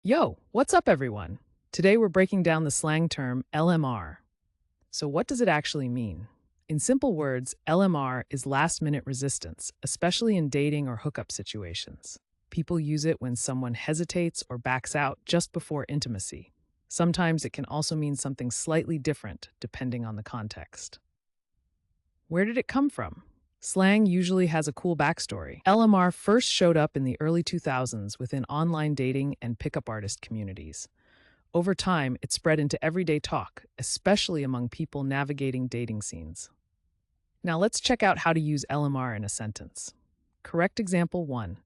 Yo, what's up, everyone? Today we're breaking down the slang term LMR. So, what does it actually mean? In simple words, LMR is last minute resistance, especially in dating or hookup situations. People use it when someone hesitates or backs out just before intimacy. Sometimes it can also mean something slightly different depending on the context. Where did it come from? Slang usually has a cool backstory. LMR first showed up in the early 2000s within online dating and pickup artist communities. Over time, it spread into everyday talk, especially among people navigating dating scenes. Now let's check out how to use LMR in a sentence. Correct example 1.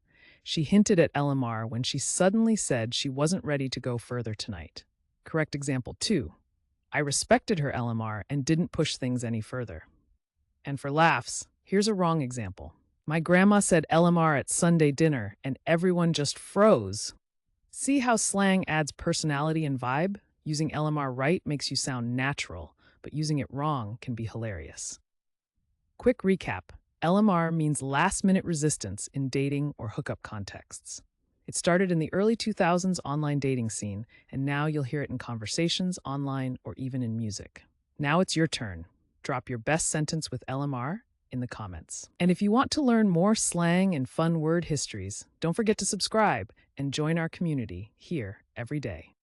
She hinted at LMR when she suddenly said she wasn't ready to go further tonight. Correct example 2. I respected her LMR and didn't push things any further. And for laughs, here's a wrong example. My grandma said LMR at Sunday dinner and everyone just froze. See how slang adds personality and vibe? Using LMR right makes you sound natural, but using it wrong can be hilarious. Quick recap. LMR means last-minute resistance in dating or hookup contexts. It started in the early 2000s online dating scene, and now you'll hear it in conversations, online, or even in music. Now it's your turn. Drop your best sentence with LMR in the comments. And if you want to learn more slang and fun word histories, don't forget to subscribe and join our community here every day.